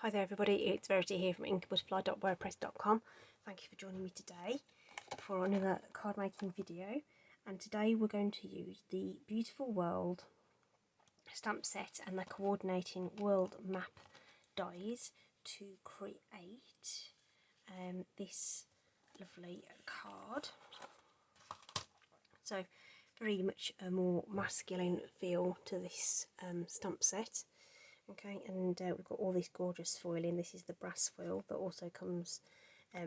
Hi there everybody, it's Verity here from inkbutterfly.wordpress.com. Thank you for joining me today for another card making video, and today we're going to use the Beautiful World stamp set and the coordinating world map dies to create this lovely card. So very much a more masculine feel to this stamp set. Okay, and we've got all this gorgeous foiling. This is the brass foil that also comes,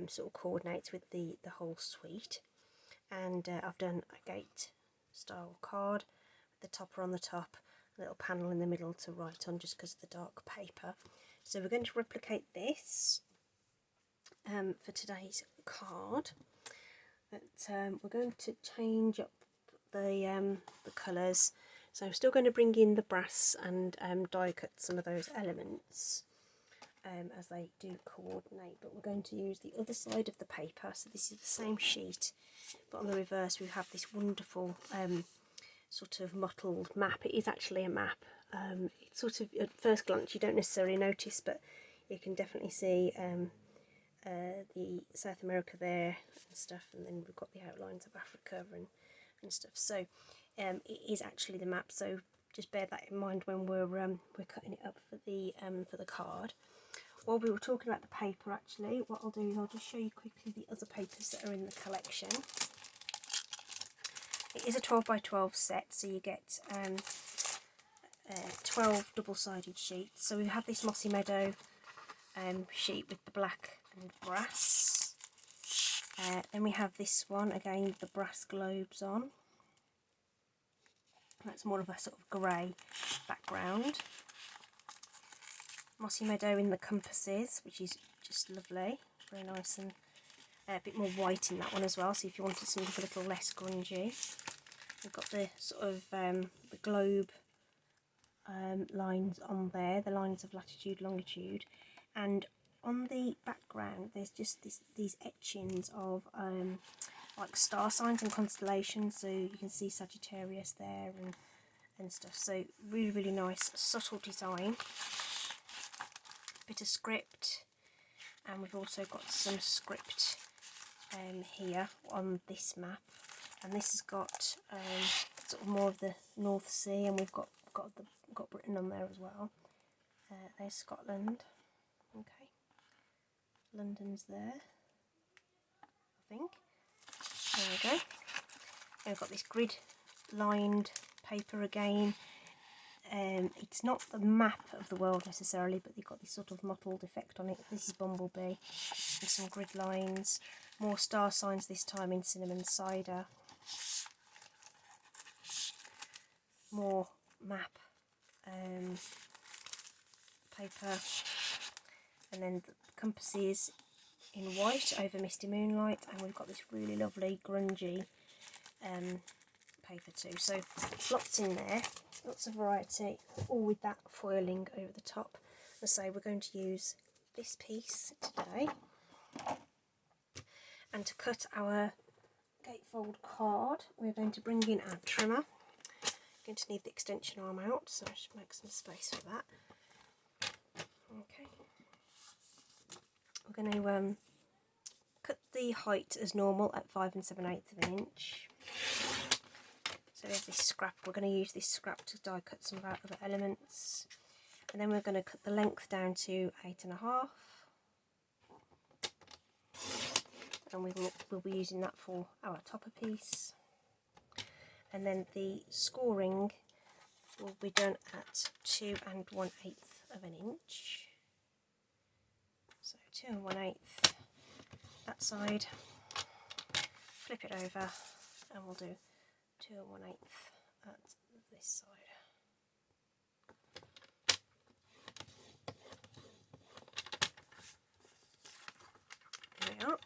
sort of coordinates with the whole suite. And I've done a gate style card with the topper on the top, a little panel in the middle to write on just because of the dark paper. So we're going to replicate this for today's card. But we're going to change up the colours. So I'm still going to bring in the brass and die cut some of those elements as they do coordinate, but we're going to use the other side of the paper. So this is the same sheet, but on the reverse we have this wonderful sort of mottled map. It is actually a map. It's sort of, at first glance you don't necessarily notice, but you can definitely see the South America there and stuff, and then we've got the outlines of Africa and stuff. So it is actually the map, so just bear that in mind when we're cutting it up for the card. While we were talking about the paper, actually, what I'll do is I'll just show you quickly the other papers that are in the collection. It is a 12 by 12 set, so you get 12 double-sided sheets. So we have this Mossy Meadow sheet with the black and brass. Then we have this one, again with the brass globes on. That's more of a sort of grey background. Mossy Meadow in the compasses, which is just lovely, very nice, and a bit more white in that one as well, so if you wanted something a little less grungy. We've got the sort of the globe lines on there, the lines of latitude, longitude, and on the background there's just these etchings of like star signs and constellations, so you can see Sagittarius there and stuff. So really, really nice, subtle design. Bit of script, and we've also got some script here on this map, and this has got sort of more of the North Sea, and we've got Britain on there as well. There's Scotland. Okay, London's there, I think. There we go. And we've got this grid lined paper again. It's not the map of the world necessarily, but they've got this sort of mottled effect on it. This is Bumblebee, with some grid lines, more star signs this time in cinnamon cider, more map paper, and then the compasses in white over Misty Moonlight, and we've got this really lovely grungy paper too. So lots in there, lots of variety, all with that foiling over the top. As I say, we're going to use this piece today, and to cut our gatefold card we're going to bring in our trimmer. Going to need the extension arm out, so I'll just make some space for that. Okay, we're going to cut the height as normal at 5 7/8 of an inch. So there's this scrap. We're going to use this scrap to die cut some of our other elements, and then we're going to cut the length down to 8.5, and we'll be using that for our topper piece. And then the scoring will be done at 2 1/8 of an inch. So 2 1/8 that side, flip it over, and we'll do 2 1/8 at this side. There we are.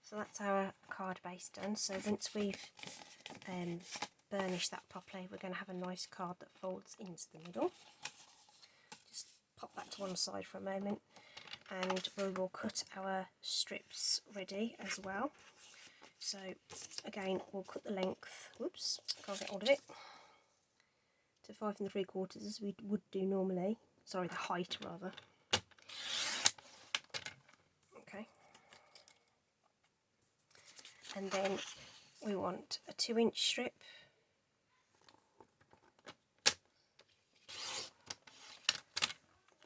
So that's our card base done. So once we've burnished that properly, we're going to have a nice card that folds into the middle. Just pop that to one side for a moment, and we will cut our strips ready as well. So again, we'll cut the length, whoops, can't get hold of it, to 5 3/4 as we would do normally. Sorry, the height rather. Okay. And then we want a 2-inch strip.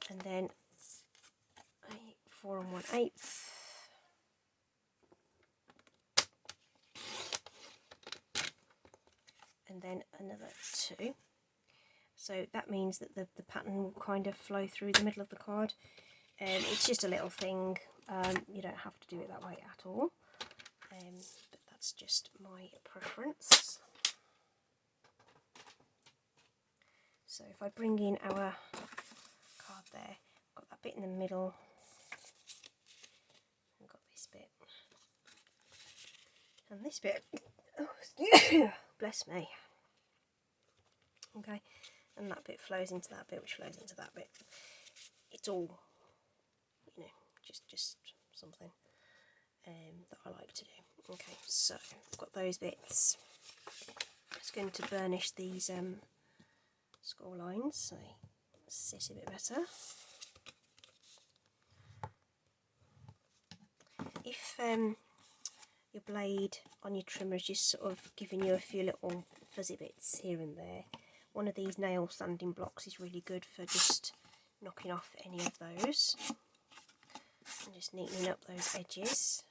And then a 4 1/8. And then another 2. So that means that the pattern will kind of flow through the middle of the card. It's just a little thing, you don't have to do it that way at all, but that's just my preference. So if I bring in our card there, I've got that bit in the middle, I've got this bit, and this bit, oh, bless me, okay, and that bit flows into that bit, which flows into that bit. It's all, you know, just something that I like to do. Okay, so I've got those bits. I'm just going to burnish these score lines so they sit a bit better. If your blade on your trimmer is just sort of giving you a few little fuzzy bits here and there, one of these nail sanding blocks is really good for just knocking off any of those and just neatening up those edges.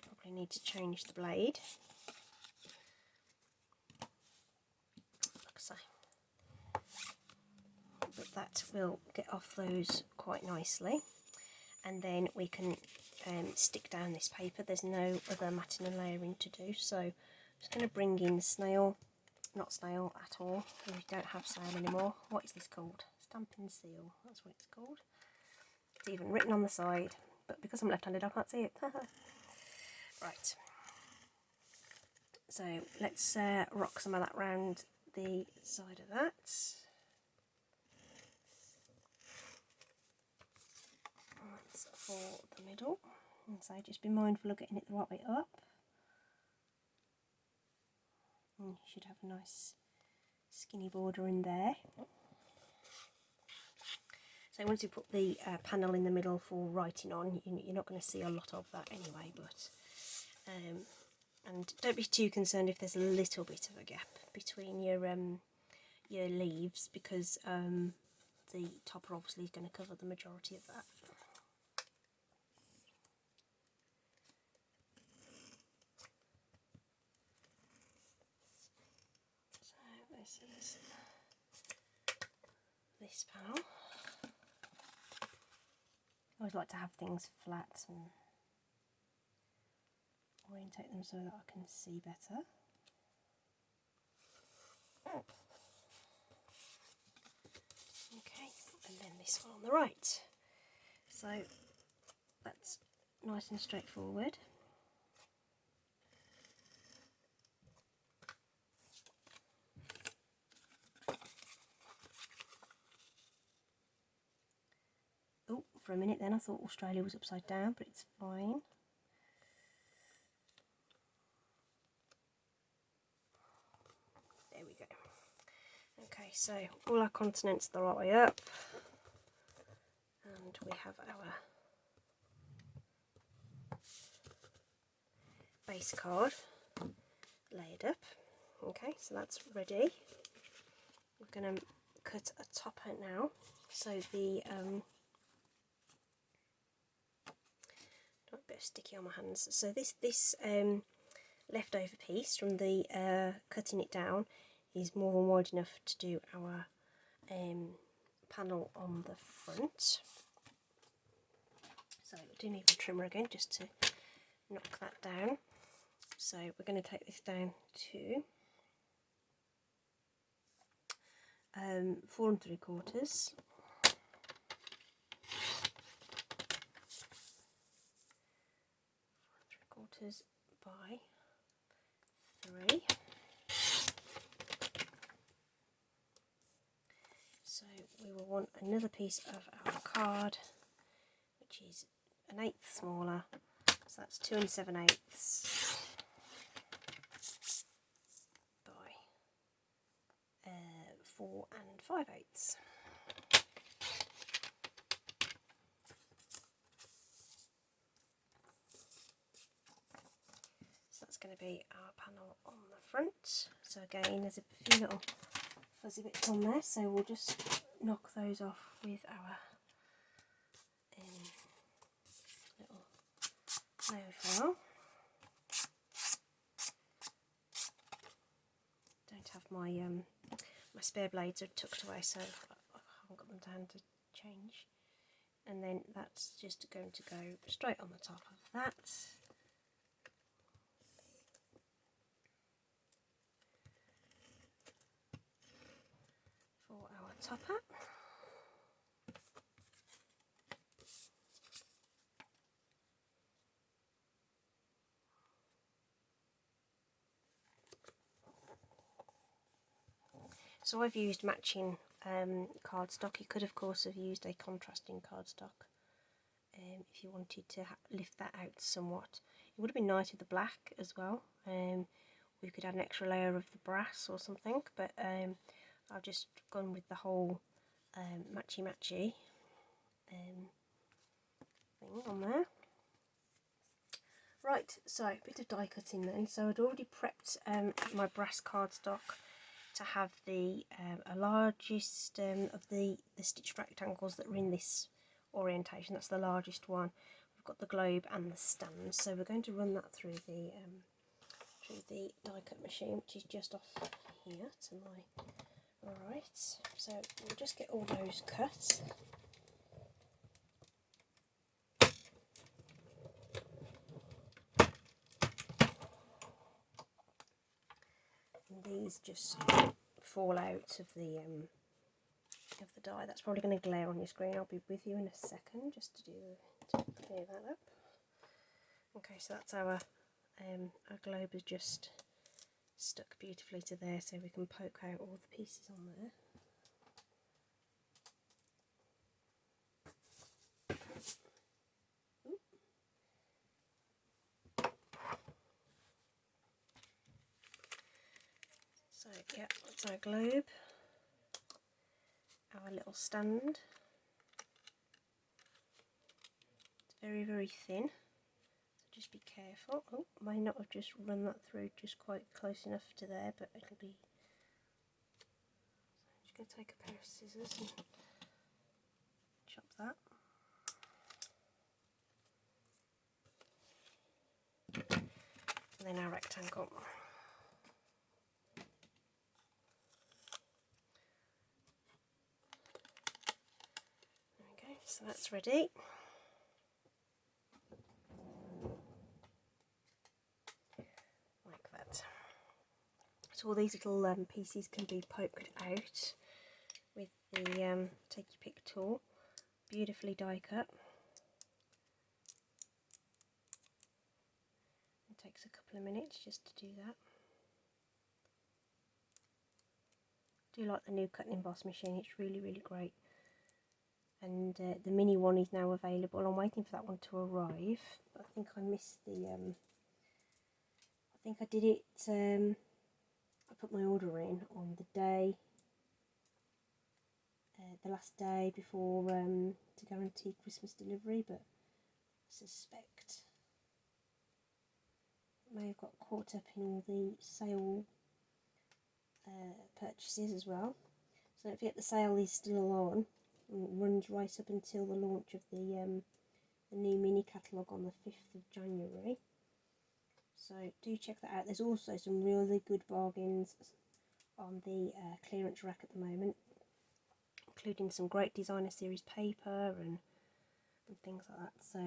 Probably need to change the blade. Like so. But that will get off those quite nicely. And then we can stick down this paper. There's no other matting and layering to do, so I'm just going to bring in snail, not snail at all, we don't have snail anymore. What is this called? Stampin' Seal, that's what it's called. It's even written on the side, but because I'm left-handed I can't see it. Right, so let's rock some of that round the side of that. That's for the middle, and so just be mindful of getting it the right way up. And you should have a nice skinny border in there. So once you put the panel in the middle for writing on, you're not going to see a lot of that anyway, but and don't be too concerned if there's a little bit of a gap between your leaves, because the topper obviously is going to cover the majority of that. So this is this panel. I always like to have things flat and orientate them so that I can see better. Okay, and then this one on the right. So that's nice and straightforward. Oh, for a minute then I thought Australia was upside down, but it's fine. There we go. Okay, so all our continents the right way up, and we have our base card laid up. Okay, so that's ready. We're going to cut a top out now. So the got a bit sticky on my hands. So this leftover piece from the cutting it down is more than wide enough to do our panel on the front. So we do need a trimmer again just to knock that down. So we're going to take this down to 4 3/4. By 3. So we will want another piece of our card, which is an 1/8 smaller, so that's 2 7/8 by 4 5/8. So that's going to be our panel on the front. So again, there's a few little fuzzy bits on there, so we'll just knock those off with our little nail file. Don't have my my spare blades are tucked away, so I haven't got them to hand to change. And then that's just going to go straight on the top of that. For our topper. So I've used matching cardstock. You could of course have used a contrasting cardstock if you wanted to lift that out somewhat. It would have been nice with the black as well. We could add an extra layer of the brass or something, but I've just gone with the whole matchy-matchy thing on there. Right, so a bit of die cutting then. So I'd already prepped my brass cardstock to have the largest of the stitched rectangles that are in this orientation. That's the largest one. We've got the globe and the stand, so we're going to run that through the die cut machine, which is just off here to my right. So we'll just get all those cut. And these just fall out of the die. That's probably going to glare on your screen. I'll be with you in a second just to clear that up. Okay, so that's our globe is just stuck beautifully to there, so we can poke out all the pieces on there. So yeah, that's our globe, our little stand. It's very, very thin, so just be careful. Oh, I may not have just run that through just quite close enough to there, but it'll be... So I'm just going to take a pair of scissors and chop that. And then our rectangle. So that's ready. Like that. So all these little pieces can be poked out with the take your pick tool. Beautifully die cut. It takes a couple of minutes just to do that. I do like the new cut and emboss machine, it's really, really great. And the mini one is now available. I'm waiting for that one to arrive. I think I missed the I think I did it I put my order in on the day the last day before to guarantee Christmas delivery, but I suspect I may have got caught up in all the sale purchases as well. So don't forget the sale is still on. It runs right up until the launch of the new mini catalogue on the 5th of January. So do check that out. There's also some really good bargains on the clearance rack at the moment, including some great designer series paper and things like that. So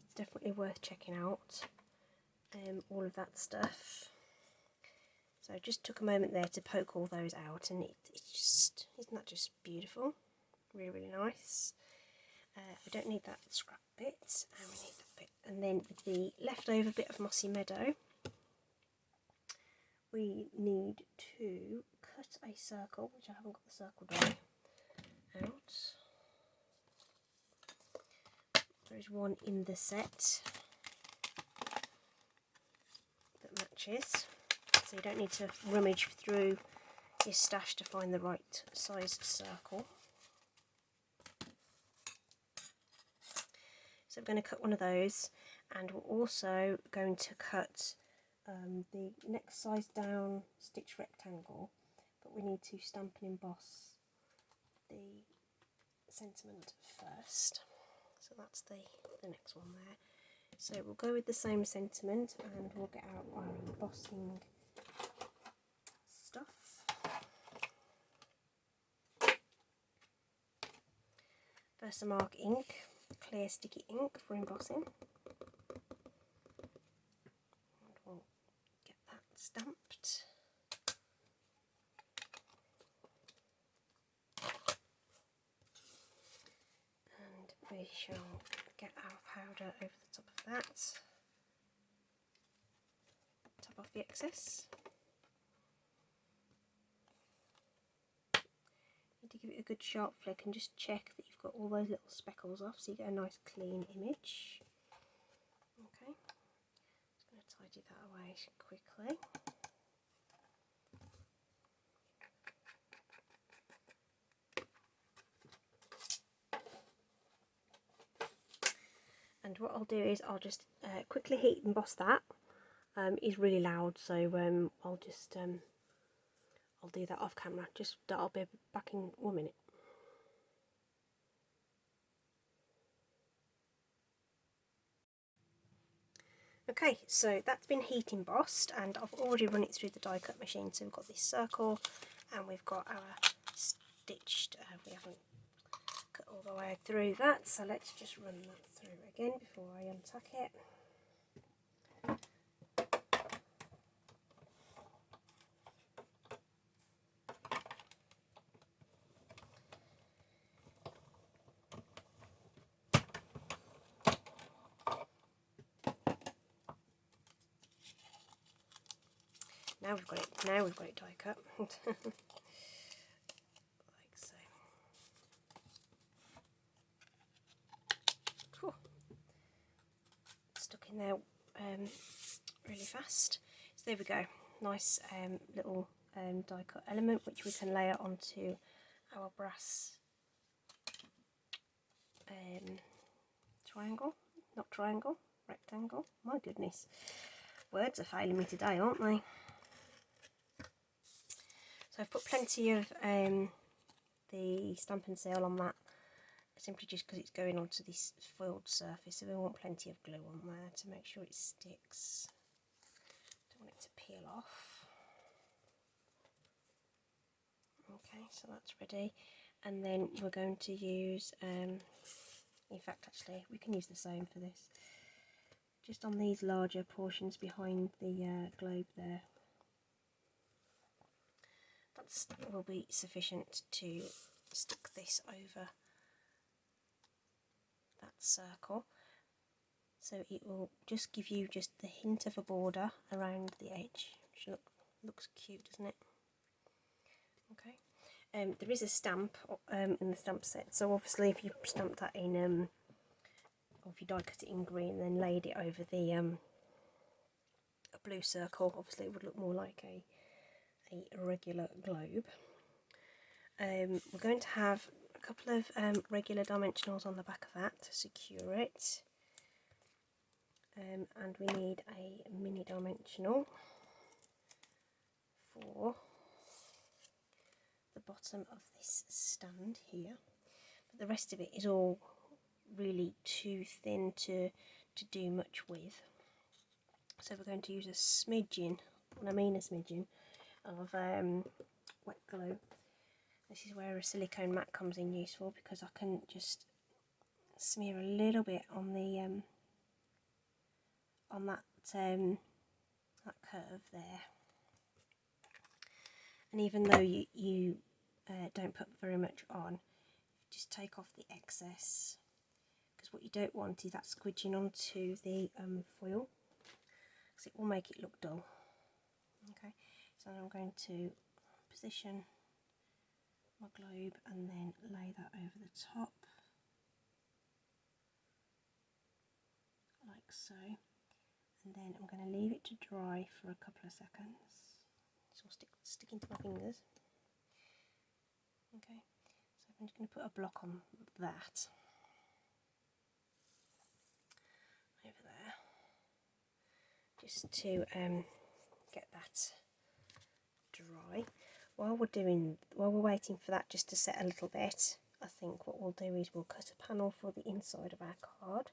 it's definitely worth checking out all of that stuff. So I just took a moment there to poke all those out, and it's just, isn't that just beautiful? Really, really nice. We don't need that scrap bit, and we need that bit. And then with the leftover bit of Mossy Meadow, we need to cut a circle, which I haven't got the circle die out. There is one in the set that matches, so you don't need to rummage through your stash to find the right size circle. So we're going to cut one of those, and we're also going to cut the next size down stitch rectangle, but we need to stamp and emboss the sentiment first. So that's the next one there. So we'll go with the same sentiment, and we'll get out our embossing stuff. Versamark ink, clear sticky ink for embossing. And we'll get that stamped. And we shall get our powder over the top of that. Top off the excess. To give it a good sharp flick and just check that you've got all those little speckles off so you get a nice clean image. Okay, just going to tidy that away quickly. And what I'll do is I'll just quickly heat emboss that. It's really loud, so I'll just I'll do that off camera. I'll be back in 1 minute. Okay, so that's been heat embossed, and I've already run it through the die cut machine. So we've got this circle, and we've got our stitched. We haven't cut all the way through that, so let's just run that through again before I untuck it. Now we've got it. Now we've got it die cut. Like so. Cool. Stuck in there really fast. So there we go. Nice little die cut element which we can layer onto our brass triangle. Not triangle, rectangle. My goodness. Words are failing me today, aren't they? So I've put plenty of the stamp and seal on that, simply just because it's going onto this foiled surface, so we want plenty of glue on there to make sure it sticks. Don't want it to peel off. Okay, so that's ready, and then we're going to use, in fact actually we can use the same for this, just on these larger portions behind the globe there. That will be sufficient to stick this over that circle, so it will just give you just the hint of a border around the edge, which looks cute, doesn't it? Okay. There is a stamp in the stamp set, so obviously if you stamp that in, or if you die cut it in green, then laid it over the a blue circle, obviously it would look more like a regular globe. We're going to have a couple of regular dimensionals on the back of that to secure it, and we need a mini dimensional for the bottom of this stand here, but the rest of it is all really too thin to do much with, so we're going to use a smidgen, and I mean a smidgen, of wet glue. This is where a silicone mat comes in useful, because I can just smear a little bit on the on that curve there. And even though you don't put very much on, just take off the excess, because what you don't want is that squidging onto the foil, because it will make it look dull. Okay, so I'm going to position my globe and then lay that over the top, like so, and then I'm going to leave it to dry for a couple of seconds. It's all sticking to my fingers. Okay, so I'm just going to put a block on that over there, just to get that dry. While we're waiting for that just to set a little bit, I think what we'll do is we'll cut a panel for the inside of our card.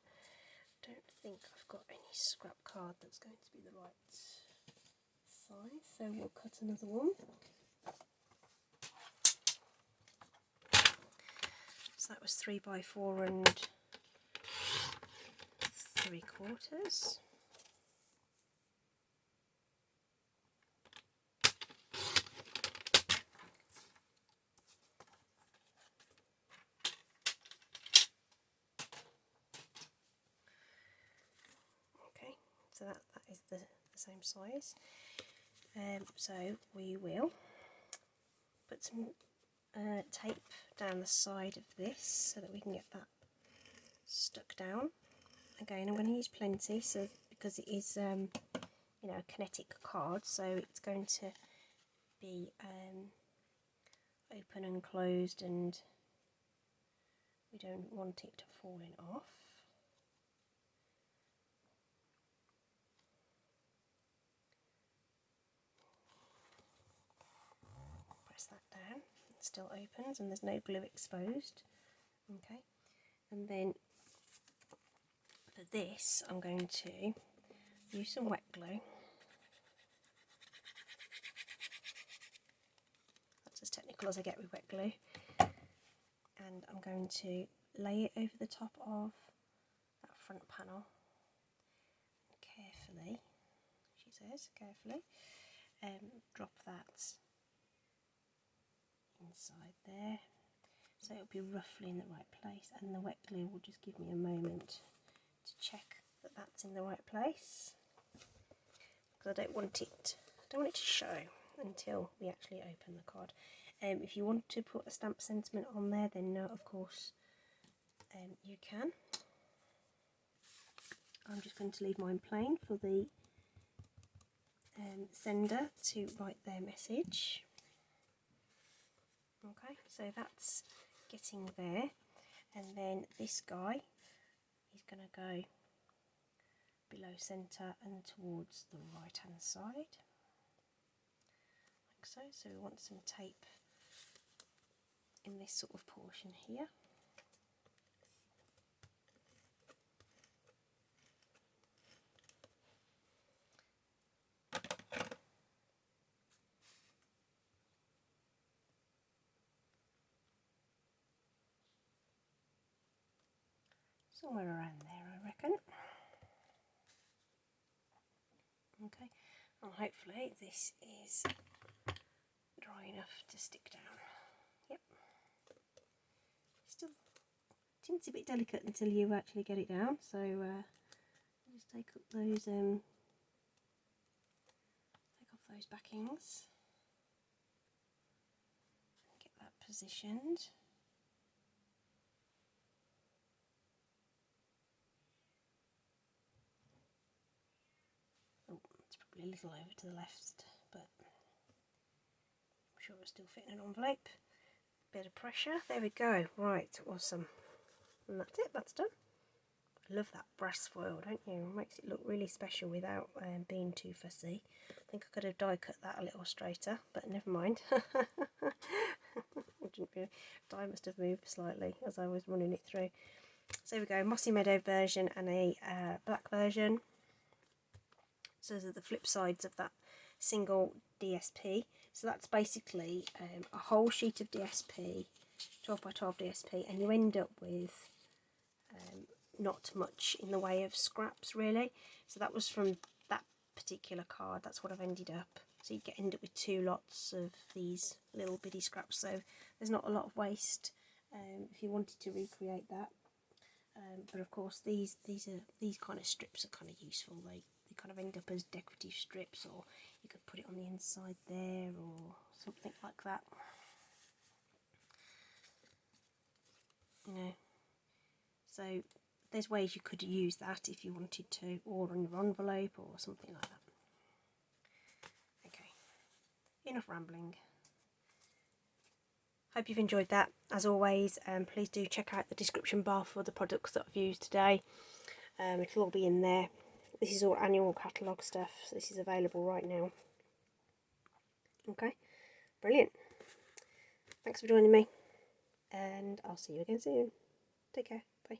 I don't think I've got any scrap card that's going to be the right size, so we'll cut another one. So that was 3 by 4 and 3/4. Okay, so that is the same size. So we will put some tape down the side of this so that we can get that stuck down. Again, I'm going to use plenty, so because it is you know, a kinetic card, so it's going to be open and closed, and we don't want it falling off. Press that down, it still opens and there's no glue exposed. Okay, and then for this I'm going to use some wet glue. That's as technical as I get with wet glue. And I'm going to lay it over the top of that front panel carefully, she says, carefully, drop that inside there, so it'll be roughly in the right place, and the wet glue will just give me a moment to check that that's in the right place, because I don't want it to show until we actually open the card. If you want to put a stamp sentiment on there, then of course you can. I'm just going to leave mine plain for the sender to write their message. Okay, so that's getting there, and then this guy is going to go below centre and towards the right hand side, like so. So we want some tape in this sort of portion here. Somewhere around there, I reckon. Okay, and hopefully this is dry enough to stick down. Yep. Still seems a bit delicate until you actually get it down, so just take up those take off those backings and get that positioned. Oh, it's probably a little over to the left, but I'm sure it'll still fit in an envelope. Bit of pressure, there we go. Right, awesome. And that's it, that's done. I love that brass foil, don't you? It makes it look really special without being too fussy. I think I could have die cut that a little straighter, but never mind. Die must have moved slightly as I was running it through. So there we go, Mossy Meadow version and a black version. So those are the flip sides of that single DSP. So that's basically a whole sheet of DSP, 12 by 12 DSP, and you end up with not much in the way of scraps really. So that was from that particular card, that's what I've ended up. So you end up with 2 lots of these little bitty scraps, so there's not a lot of waste if you wanted to recreate that. But of course these kind of strips are kind of useful. They kind of end up as decorative strips, or you could put it on the inside there or something like that. You know, so there's ways you could use that if you wanted to, or on your envelope or something like that. Okay, enough rambling. Hope you've enjoyed that. As always, please do check out the description bar for the products that I've used today. It'll all be in there. This is all annual catalogue stuff, so this is available right now. Okay, brilliant. Thanks for joining me, and I'll see you again soon. Take care. Bye.